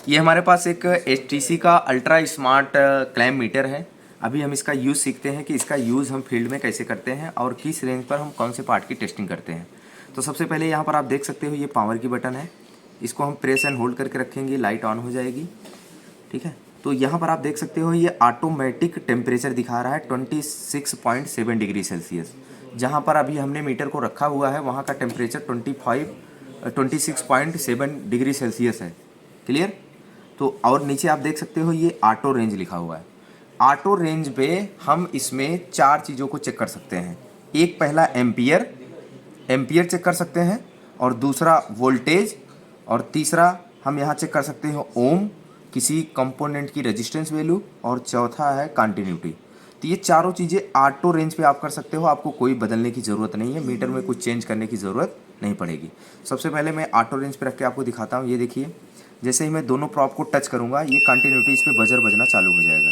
ये हमारे पास एक HTC का अल्ट्रा स्मार्ट क्लैम मीटर है। अभी हम इसका यूज़ सीखते हैं कि इसका यूज़ हम फील्ड में कैसे करते हैं और किस रेंज पर हम कौन से पार्ट की टेस्टिंग करते हैं। तो सबसे पहले यहाँ पर आप देख सकते हो ये पावर की बटन है। इसको हम प्रेस एंड होल्ड करके रखेंगे, लाइट ऑन हो जाएगी। ठीक है, तो यहाँ पर आप देख सकते हो ये ऑटोमेटिक टेम्परेचर दिखा रहा है 26.7 डिग्री सेल्सियस। जहाँ पर अभी हमने मीटर को रखा हुआ है वहाँ का टेम्परेचर 26.7 डिग्री सेल्सियस है। क्लियर। तो और नीचे आप देख सकते हो ये ऑटो रेंज लिखा हुआ है। ऑटो रेंज पे हम इसमें चार चीज़ों को चेक कर सकते हैं। एक पहला एम्पियर, एम्पियर चेक कर सकते हैं, और दूसरा वोल्टेज, और तीसरा हम यहाँ चेक कर सकते हैं ओम, किसी कंपोनेंट की रेजिस्टेंस वैल्यू, और चौथा है कंटिन्यूटी। तो ये चारों चीज़ें ऑटो रेंज पे आप कर सकते हो, आपको कोई बदलने की ज़रूरत नहीं है, मीटर में कुछ चेंज करने की ज़रूरत नहीं पड़ेगी। सबसे पहले मैं ऑटो रेंज पे रख के आपको दिखाता हूँ। ये देखिए, जैसे ही मैं दोनों प्रॉप को टच करूँगा ये कंटिन्यूटी इस पर बजर बजना चालू हो जाएगा।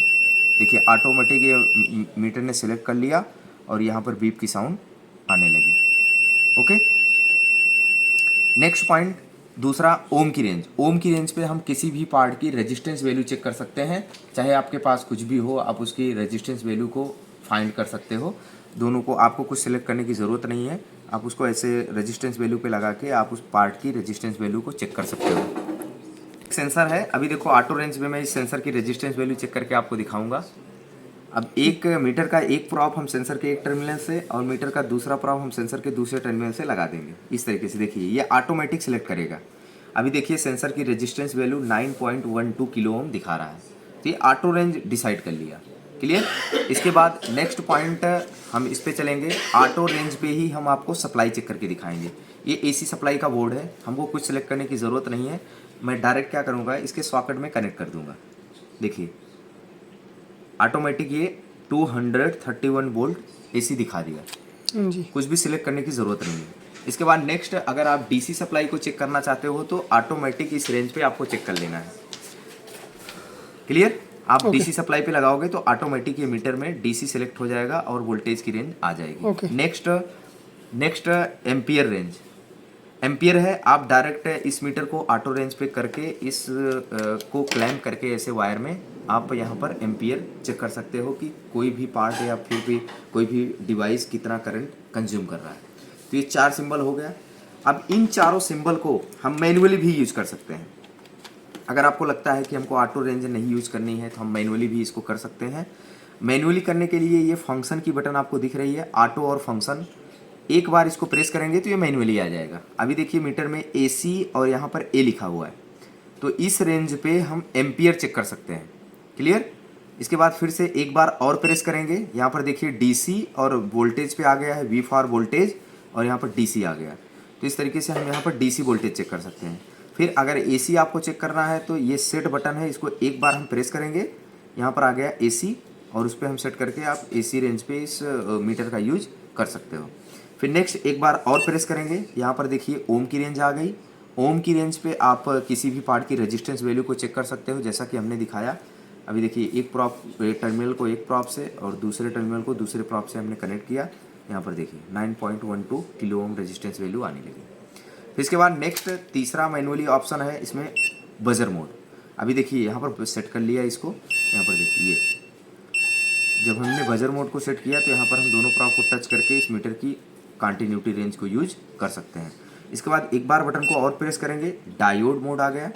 देखिए ऑटोमेटिक ये मीटर ने सिलेक्ट कर लिया और यहाँ पर बीप की साउंड आने लगी। ओके, नेक्स्ट पॉइंट दूसरा, ओम की रेंज। ओम की रेंज पे हम किसी भी पार्ट की रेजिस्टेंस वैल्यू चेक कर सकते हैं। चाहे आपके पास कुछ भी हो, आप उसकी रेजिस्टेंस वैल्यू को फाइंड कर सकते हो। दोनों को आपको कुछ सिलेक्ट करने की ज़रूरत नहीं है, आप उसको ऐसे रेजिस्टेंस वैल्यू पे लगा के आप उस पार्ट की रेजिस्टेंस वैल्यू को चेक कर सकते हो। सेंसर है, अभी देखो ऑटो रेंज में मैं इस सेंसर की रेजिस्टेंस वैल्यू चेक करके आपको दिखाऊंगा। अब एक मीटर का एक प्रॉप हम सेंसर के एक टर्मिनल से और मीटर का दूसरा प्रॉप हम सेंसर के दूसरे टर्मिनल से लगा देंगे। इस तरीके से देखिए ये ऑटोमेटिक सिलेक्ट करेगा। अभी देखिए सेंसर की रेजिस्टेंस वैल्यू 9.12 किलो ओम दिखा रहा है, तो ये ऑटो रेंज डिसाइड कर लिया। क्लियर। इसके बाद नेक्स्ट पॉइंट हम इस पे चलेंगे। ऑटो रेंज पे ही हम आपको सप्लाई चेक करके दिखाएंगे। ये AC सप्लाई का बोर्ड है, हमको कुछ सिलेक्ट करने की ज़रूरत नहीं है। मैं डायरेक्ट क्या करूँगा, इसके सॉकेट में कनेक्ट कर दूंगा। देखिए ऑटोमेटिक ये 231 वोल्ट AC दिखा दिया जी। कुछ भी सिलेक्ट करने की ज़रूरत नहीं है। इसके बाद नेक्स्ट, अगर आप DC सप्लाई को चेक करना चाहते हो तो ऑटोमेटिक इस रेंज पे आपको चेक कर लेना है। क्लियर। आप ओके। DC सप्लाई पे लगाओगे तो ऑटोमेटिक ये मीटर में DC सिलेक्ट हो जाएगा और वोल्टेज की रेंज आ जाएगी। Okay. Next ampere range. Ampere है, आप डायरेक्ट इस मीटर को ऑटो रेंज पे करके इस को क्लैम्प करके ऐसे वायर में आप यहाँ पर एम्पियर चेक कर सकते हो कि कोई भी पार्ट या फिर भी कोई भी डिवाइस कितना करंट कंज्यूम कर रहा है। तो ये चार सिंबल हो गया। अब इन चारों सिंबल को हम मैन्युअली भी यूज कर सकते हैं। अगर आपको लगता है कि हमको ऑटो रेंज नहीं यूज करनी है तो हम मैन्युअली भी इसको कर सकते हैं। मैन्युअली करने के लिए ये फंक्शन की बटन आपको दिख रही है, ऑटो और फंक्शन। एक बार इसको प्रेस करेंगे तो ये मैन्युअली आ जाएगा। अभी देखिए मीटर में AC और यहाँ पर A लिखा हुआ है, तो इस रेंज पे हम एम्पियर चेक कर सकते हैं। क्लियर। इसके बाद फिर से एक बार और प्रेस करेंगे, यहाँ पर देखिए DC और वोल्टेज पे आ गया है, V फॉर वोल्टेज, और यहाँ पर DC आ गया। तो इस तरीके से हम यहाँ पर DC वोल्टेज चेक कर सकते हैं। फिर अगर AC आपको चेक करना है तो ये सेट बटन है, इसको एक बार हम प्रेस करेंगे, यहाँ पर आ गया AC, और उस पर हम सेट करके आप AC रेंज पे इस मीटर का यूज कर सकते हो। फिर नेक्स्ट एक बार और प्रेस करेंगे, यहाँ पर देखिए ओम की रेंज आ गई। ओम की रेंज पे आप किसी भी पार्ट की रेजिस्टेंस वैल्यू को चेक कर सकते हो, जैसा कि हमने दिखाया। अभी देखिए एक प्रॉप, टर्मिनल को एक प्रॉप से और दूसरे टर्मिनल को दूसरे प्रॉप से हमने कनेक्ट किया। यहाँ पर देखिए 9.12 किलो ओम रेजिस्टेंस वैल्यू आने लगी। फिर इसके बाद नेक्स्ट तीसरा मैनुअली ऑप्शन है इसमें, बजर मोड। अभी देखिए यहाँ पर सेट कर लिया इसको, यहाँ पर देखिए जब हमने बजर मोड को सेट किया तो यहाँ पर हम दोनों प्रॉप को टच करके इस मीटर की कंटिन्यूटी रेंज को यूज कर सकते हैं। इसके बाद एक बार बटन को और प्रेस करेंगे, डायोड मोड आ गया।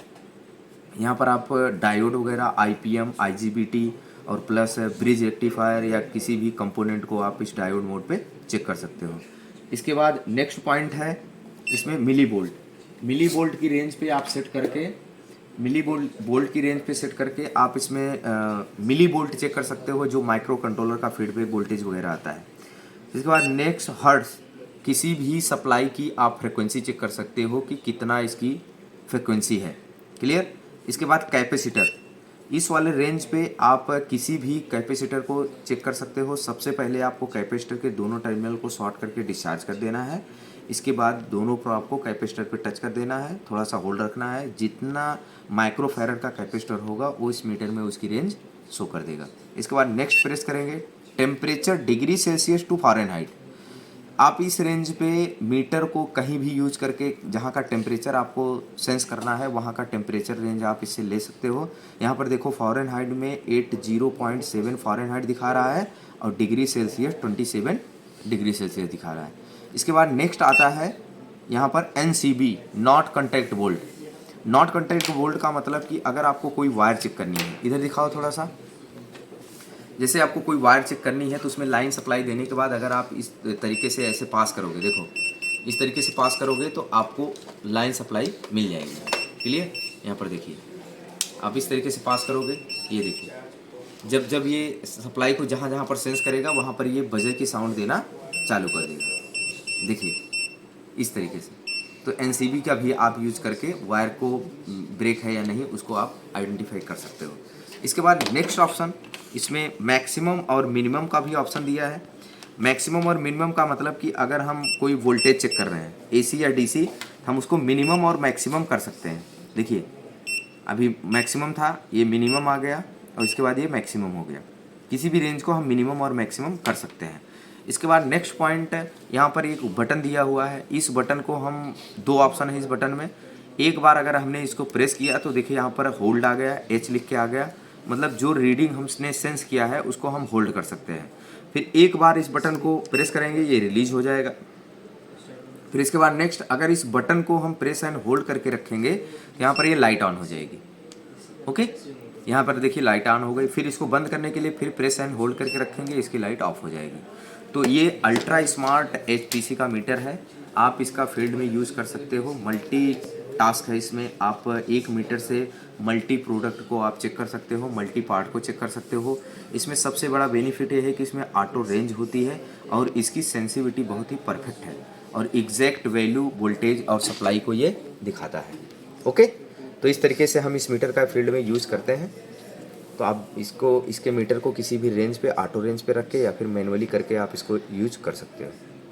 यहाँ पर आप डायोड वगैरह IPM, IGBT और प्लस ब्रिज रेक्टिफायर या किसी भी कंपोनेंट को आप इस डायोड मोड पे चेक कर सकते हो। इसके बाद नेक्स्ट पॉइंट है इसमें मिली वोल्ट। मिली वोल्ट की रेंज पे आप सेट करके, मिली वोल्ट की रेंज पे सेट करके आप इसमें मिली वोल्ट चेक कर सकते हो, जो माइक्रो कंट्रोलर का फीडबैक वोल्टेज वगैरह आता है। इसके बाद नेक्स्ट हर्ट्ज, किसी भी सप्लाई की आप फ्रिक्वेंसी चेक कर सकते हो कि कितना इसकी फ्रिक्वेंसी है। क्लियर। इसके बाद कैपेसिटर, इस वाले रेंज पे आप किसी भी कैपेसिटर को चेक कर सकते हो। सबसे पहले आपको कैपेसिटर के दोनों टर्मिनल को शॉर्ट करके डिस्चार्ज कर देना है। इसके बाद दोनों को आपको कैपेसिटर पे टच कर देना है, थोड़ा सा होल्ड रखना है। जितना माइक्रोफैरड का कैपेसिटर होगा वो इस मीटर में उसकी रेंज शो कर देगा। इसके बाद नेक्स्ट प्रेस करेंगे, temperature degree Celsius to Fahrenheit. आप इस रेंज पे मीटर को कहीं भी यूज करके जहाँ का टेम्परेचर आपको सेंस करना है वहाँ का टेम्परेचर रेंज आप इससे ले सकते हो। यहाँ पर देखो फ़ारेनहाइट में 80.7 फ़ारेनहाइट दिखा रहा है और डिग्री सेल्सियस 27 डिग्री सेल्सियस दिखा रहा है। इसके बाद नेक्स्ट आता है यहाँ पर NCB, not contact bolt. Not contact bolt का मतलब कि अगर आपको कोई वायर चेक करनी है, इधर दिखाओ थोड़ा सा, जैसे आपको कोई वायर चेक करनी है तो उसमें लाइन सप्लाई देने के बाद अगर आप इस तरीके से ऐसे पास करोगे, देखो इस तरीके से पास करोगे तो आपको लाइन सप्लाई मिल जाएगी। क्लियर? यहाँ पर देखिए, आप इस तरीके से पास करोगे, ये देखिए जब जब ये सप्लाई को जहाँ जहाँ पर सेंस करेगा वहाँ पर ये बजर की साउंड देना चालू कर देगा। देखिए इस तरीके से। तो NCB का भी आप यूज करके वायर को ब्रेक है या नहीं उसको आप आइडेंटिफाई कर सकते हो। इसके बाद नेक्स्ट ऑप्शन, इसमें मैक्सिमम और मिनिमम का भी ऑप्शन दिया है। मैक्सिमम और मिनिमम का मतलब कि अगर हम कोई वोल्टेज चेक कर रहे हैं AC या DC, हम उसको मिनिमम और मैक्सिमम कर सकते हैं। देखिए अभी मैक्सिमम था, ये मिनिमम आ गया और इसके बाद ये मैक्सिमम हो गया। किसी भी रेंज को हम मिनिमम और मैक्सिमम कर सकते हैं। इसके बाद नेक्स्ट पॉइंट, यहाँ पर एक बटन दिया हुआ है। इस बटन को हम, दो ऑप्शन है इस बटन में। एक बार अगर हमने इसको प्रेस किया तो देखिए यहाँ पर होल्ड आ गया, H लिख के आ गया, मतलब जो रीडिंग हमने सेंस किया है उसको हम होल्ड कर सकते हैं। फिर एक बार इस बटन को प्रेस करेंगे ये रिलीज हो जाएगा। फिर इसके बाद नेक्स्ट, अगर इस बटन को हम प्रेस एंड होल्ड करके रखेंगे तो यहाँ पर ये लाइट ऑन हो जाएगी। ओके, यहाँ पर देखिए लाइट ऑन हो गई। फिर इसको बंद करने के लिए फिर प्रेस एंड होल्ड करके रखेंगे, इसकी लाइट ऑफ हो जाएगी। तो ये अल्ट्रा स्मार्ट HPC का मीटर है। आप इसका फील्ड में यूज़ कर सकते हो। मल्टी टास्क है इसमें, आप एक मीटर से मल्टी प्रोडक्ट को आप चेक कर सकते हो, मल्टी पार्ट को चेक कर सकते हो। इसमें सबसे बड़ा बेनिफिट ये है कि इसमें ऑटो रेंज होती है और इसकी सेंसिटिविटी बहुत ही परफेक्ट है और एग्जैक्ट वैल्यू वोल्टेज और सप्लाई को ये दिखाता है। ओके, तो इस तरीके से हम इस मीटर का फील्ड में यूज़ करते हैं। तो आप इसको, इसके मीटर को किसी भी रेंज पे, ऑटो रेंज पे रख के या फिर मैनुअली करके आप इसको यूज कर सकते हो।